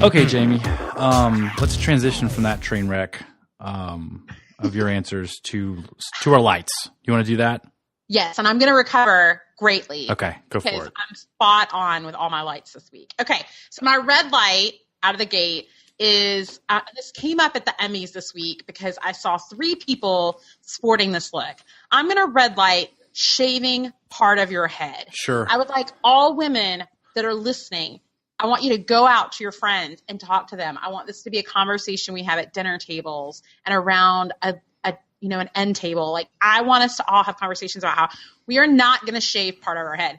Okay, Jamie. Let's transition from that train wreck of your answers to our lights. You want to do that? Yes, and I'm going to recover greatly. Okay, go for it. Because I'm spot on with all my lights this week. Okay, so my red light out of the gate is this came up at the Emmys this week because I saw 3 people sporting this look. I'm going to red light shaving part of your head. Sure. I would like all women that are listening, I want you to go out to your friends and talk to them. I want this to be a conversation we have at dinner tables and around an end table. Like, I want us to all have conversations about how we are not going to shave part of our head.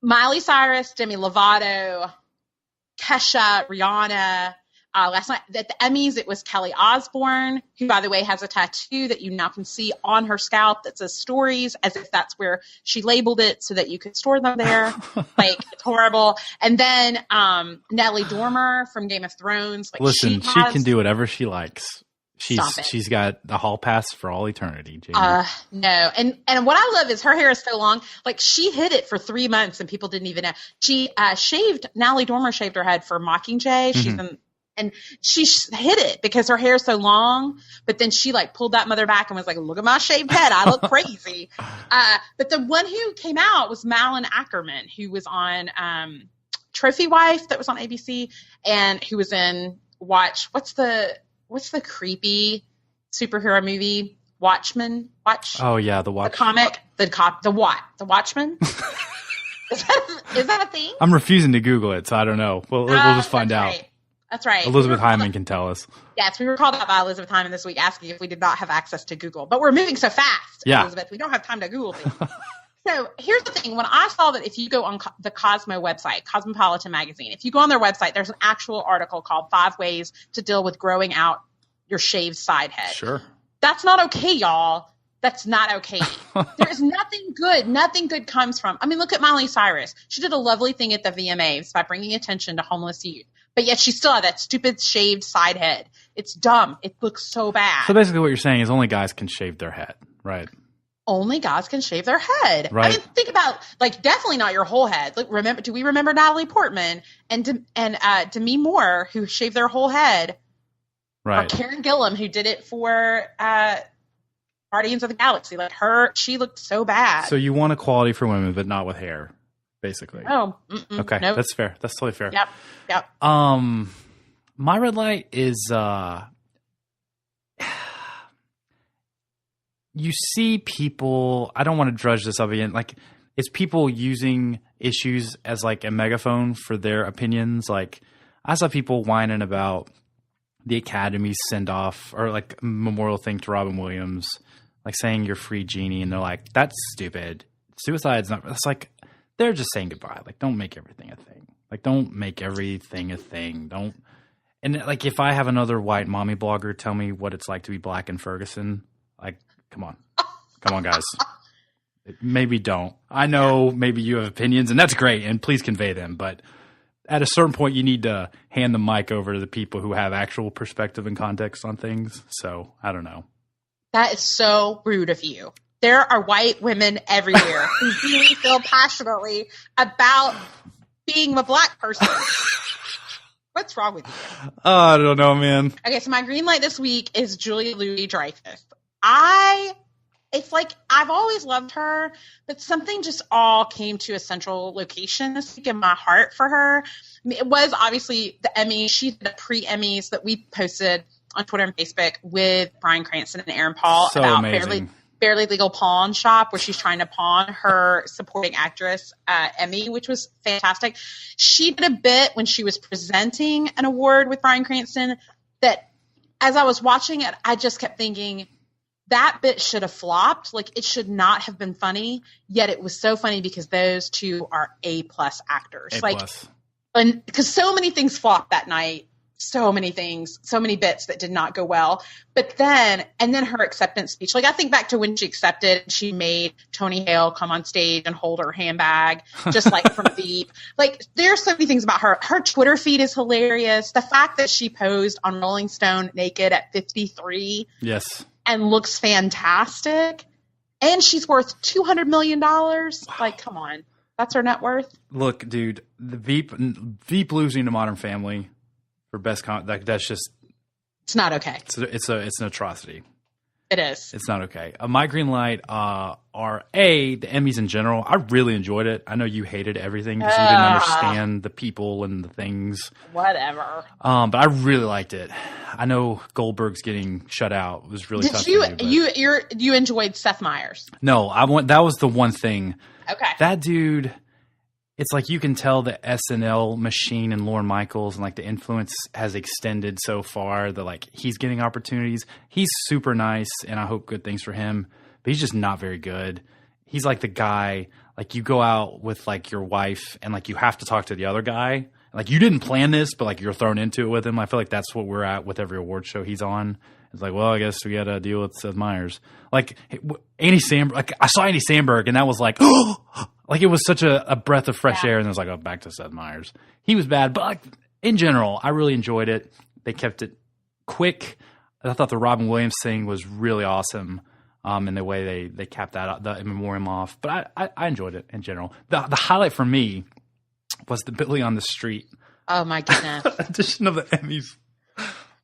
Miley Cyrus, Demi Lovato, Kesha, Rihanna. Last night at the Emmys, it was Kelly Osbourne, who, by the way, has a tattoo that you now can see on her scalp that says stories, as if that's where she labeled it so that you could store them there. Like, it's horrible. And then Natalie Dormer from Game of Thrones. Like, listen, she can do whatever she likes. She's got the hall pass for all eternity, Jamie. No. And what I love is her hair is so long. Like, she hid it for 3 months and people didn't even know. She Natalie Dormer shaved her head for Mockingjay. Mm-hmm. And she hid it because her hair is so long. But then she like pulled that mother back and was like, look at my shaved head. I look crazy. But the one who came out was Malin Ackerman, who was on Trophy Wife that was on ABC, and who was in what's the creepy superhero movie? Watchmen? Oh yeah, the Watch. The comic? The Watchmen? Is that a thing? I'm refusing to Google it, so I don't know. We'll just find out. Right. That's right. Elizabeth Hyman can tell us. Yes, we were called out by Elizabeth Hyman this week asking if we did not have access to Google. But we're moving so fast, yeah. Elizabeth. We don't have time to Google things. So here's the thing. When I saw that if you go on the Cosmo website, Cosmopolitan magazine, if you go on their website, there's an actual article called 5 Ways to Deal with Growing Out Your Shaved Side Head. Sure. That's not okay, y'all. That's not okay. There is nothing good. Nothing good comes from. I mean, look at Miley Cyrus. She did a lovely thing at the VMAs by bringing attention to homeless youth. But yet she still had that stupid shaved side head. It's dumb. It looks so bad. So basically what you're saying is only guys can shave their head, right? Only guys can shave their head. Right. I mean, think about, like, definitely not your whole head. Like, do we remember Natalie Portman and Demi Moore, who shaved their whole head? Right. Or Karen Gillan, who did it for Guardians of the Galaxy. Like, she looked so bad. So you want equality for women, but not with hair, basically. Oh, okay. Nope. That's fair. That's totally fair. Yep. My red light is you see people, I don't want to drudge this up again, like, it's people using issues as like a megaphone for their opinions. Like, I saw people whining about the Academy's send-off or like memorial thing to Robin Williams, like saying you're free Genie, and they're like, that's stupid. Suicide's not, it's like, they're just saying goodbye. Like, don't make everything a thing. Like, don't make everything a thing. Don't. And like, if I have another white mommy blogger tell me what it's like to be black in Ferguson, like, come on, guys. Maybe don't. I know maybe you have opinions, and that's great, and please convey them. But at a certain point, you need to hand the mic over to the people who have actual perspective and context on things. So I don't know. That is so rude of you. There are white women everywhere who really feel passionately about being a black person. What's wrong with you? I don't know, man. Okay, so my green light this week is Julia Louis-Dreyfus. It's like, I've always loved her, but something just all came to a central location this week in my heart for her. I mean, it was obviously the Emmys. She did a pre-Emmys that we posted on Twitter and Facebook with Bryan Cranston and Aaron Paul so about amazing. Barely Legal Pawn Shop, where she's trying to pawn her supporting actress Emmy, which was fantastic. She did a bit when she was presenting an award with Bryan Cranston that, as I was watching it, I just kept thinking, that bit should have flopped. Like, it should not have been funny, yet it was so funny because those two are A-plus actors. A+. And because so many things flopped that night. So many things, so many bits that did not go well. But then her acceptance speech. Like, I think back to when she accepted, she made Tony Hale come on stage and hold her handbag, just like from Veep. Like, there's so many things about her. Her Twitter feed is hilarious. The fact that she posed on Rolling Stone naked at 53. Yes. And looks fantastic. And she's worth $200 million. Wow. Like, come on. That's her net worth. Look, dude, the Veep losing to Modern Family for best that's just It's not okay. it's an atrocity. It is. It's not okay. My green light are the Emmys in general. I really enjoyed it. I know you hated everything because you didn't understand the people and the things. Whatever. But I really liked it. I know Goldberg's getting shut out. It was really tough. You enjoyed Seth Meyers? No, that was the one thing. Okay. That dude. It's like you can tell the SNL machine and Lorne Michaels and like the influence has extended so far that like he's getting opportunities. He's super nice and I hope good things for him, but he's just not very good. He's like the guy, like you go out with like your wife and like you have to talk to the other guy. Like you didn't plan this, but like you're thrown into it with him. I feel like that's what we're at with every award show he's on. It's like, well, I guess we got to deal with Seth Meyers. Like Andy Samberg, like I saw Andy Samberg and that was like, like it was such a breath of fresh air. And it was like, oh, back to Seth Meyers. He was bad, but like in general, I really enjoyed it. They kept it quick. I thought the Robin Williams thing was really awesome. In the way they capped that the in memoriam off, but I enjoyed it in general. The highlight for me was the Billy on the Street. Oh my goodness! Edition of the Emmys.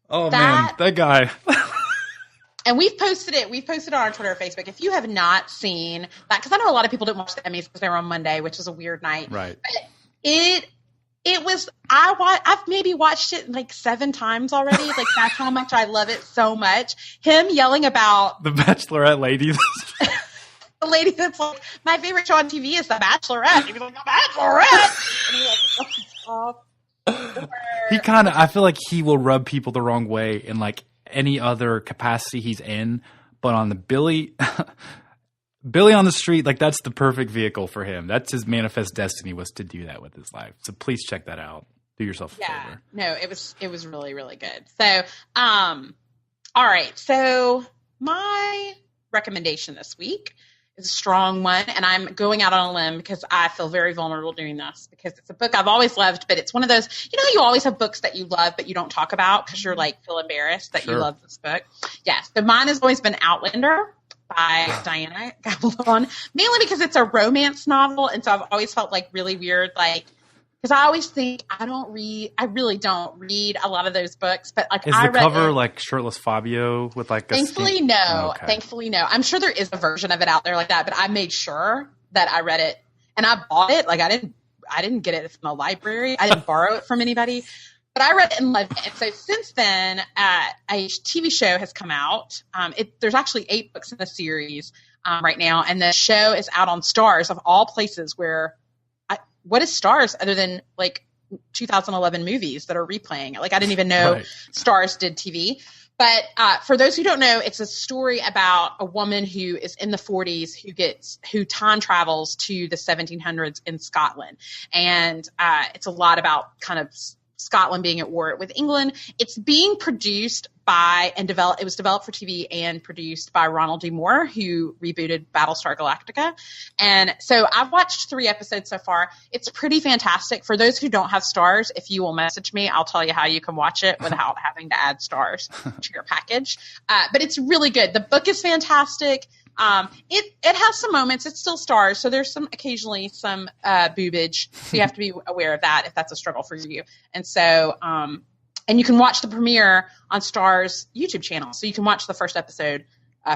Oh man, that guy. And we've posted it. We've posted it on our Twitter or Facebook. If you have not seen that, because I know a lot of people didn't watch the Emmys because they were on Monday, which was a weird night. Right. But it was. I've maybe watched it like 7 times already. Like that's how much I love it so much. Him yelling about the Bachelorette lady. The lady that's like, my favorite show on TV is The Bachelorette. He was like, The Bachelorette. And he like, oh, he kind of, I feel like he will rub people the wrong way in like any other capacity he's in, but on the Billy on the Street, like that's the perfect vehicle for him. That's his manifest destiny, was to do that with his life. So please check that out. Do yourself a favor. No, it was really, really good. So, all right. So my recommendation this week is a strong one, and I'm going out on a limb because I feel very vulnerable doing this because it's a book I've always loved, but it's one of those, you always have books that you love but you don't talk about because you're like feel embarrassed that you love this book. Yes, so mine has always been Outlander by Diana Gabaldon, mainly because it's a romance novel, and so I've always felt like really weird, like because I always think I really don't read a lot of those books, but like is the cover like shirtless Fabio with like a Thankfully, no. Oh, okay. Thankfully, no. I'm sure there is a version of it out there like that, but I made sure that I read it and I bought it. Like I didn't get it from a library. I didn't borrow it from anybody, but I read it and loved it. And so since then, a TV show has come out. There's actually 8 books in the series right now, and the show is out on Stars, of all places, where what is Stars other than like 2011 movies that are replaying? Like I didn't even know Stars did TV. But for those who don't know, it's a story about a woman who is in the 40s who time travels to the 1700s in Scotland, and it's a lot about kind of Scotland being at war with England. It's being produced by and developed. It was developed for TV and produced by Ronald D. Moore, who rebooted Battlestar Galactica. And so I've watched 3 episodes so far. It's pretty fantastic. For those who don't have Stars, if you will message me, I'll tell you how you can watch it without having to add Stars to your package. But it's really good. The book is fantastic. It has some moments. It's still Stars, so there's occasionally some boobage. So you have to be aware of that if that's a struggle for you. And so, and you can watch the premiere on Stars YouTube channel, so you can watch the first episode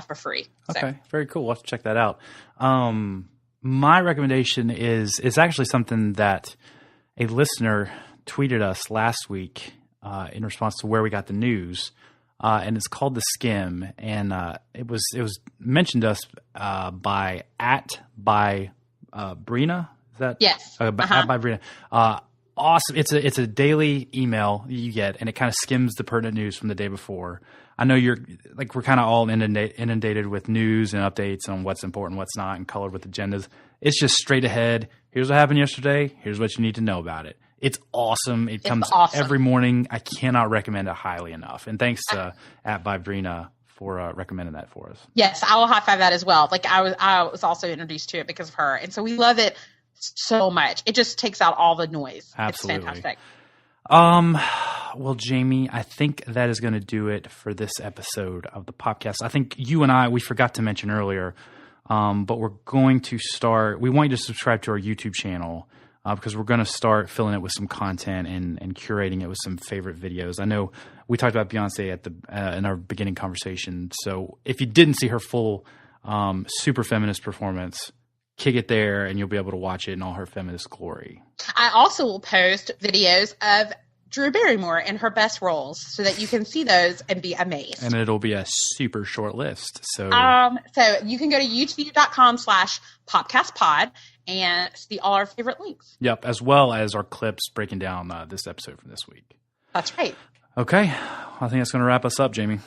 for free. Okay, very cool. We'll have to check that out. My recommendation is actually something that a listener tweeted us last week in response to where we got the news. And it's called the Skimm, and it was mentioned to us by Brina. Is that yes? By Brina. Awesome! It's a daily email you get, and it kind of skims the pertinent news from the day before. I know we're kind of all inundated with news and updates on what's important, what's not, and colored with agendas. It's just straight ahead. Here's what happened yesterday. Here's what you need to know about it. It's awesome. It comes every morning. I cannot recommend it highly enough. And thanks to @bybrina for recommending that for us. Yes, I will high five that as well. Like I was also introduced to it because of her, and so we love it so much. It just takes out all the noise. Absolutely. It's fantastic. Well, Jamie, I think that is going to do it for this episode of the podcast. I think you and we forgot to mention earlier, but we're going to start. We want you to subscribe to our YouTube channel. because we're going to start filling it with some content and curating it with some favorite videos. I know we talked about Beyonce at the in our beginning conversation. So if you didn't see her full super feminist performance, kick it there and you'll be able to watch it in all her feminist glory. I also will post videos of Drew Barrymore in her best roles so that you can see those and be amazed. And it'll be a super short list. So you can go to youtube.com/popcastpod and see all our favorite links. Yep. As well as our clips breaking down this episode from this week. That's right. Okay. I think that's going to wrap us up, Jamie.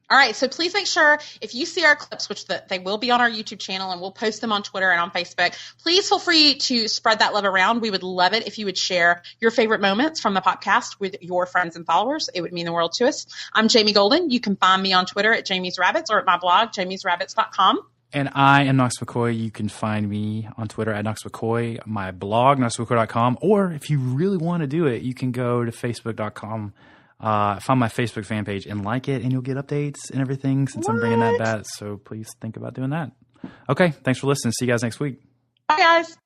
All right, so please make sure if you see our clips, which they will be on our YouTube channel and we'll post them on Twitter and on Facebook, please feel free to spread that love around. We would love it if you would share your favorite moments from the podcast with your friends and followers. It would mean the world to us. I'm Jamie Golden. You can find me on Twitter at Jamie's Rabbits or at my blog, jamiesrabbits.com. And I am Knox McCoy. You can find me on Twitter at Knox McCoy, my blog, knoxmccoy.com. Or if you really want to do it, you can go to facebook.com. Find my Facebook fan page and like it, and you'll get updates and everything since I'm bringing that back. So please think about doing that. Okay, thanks for listening. See you guys next week. Bye, guys.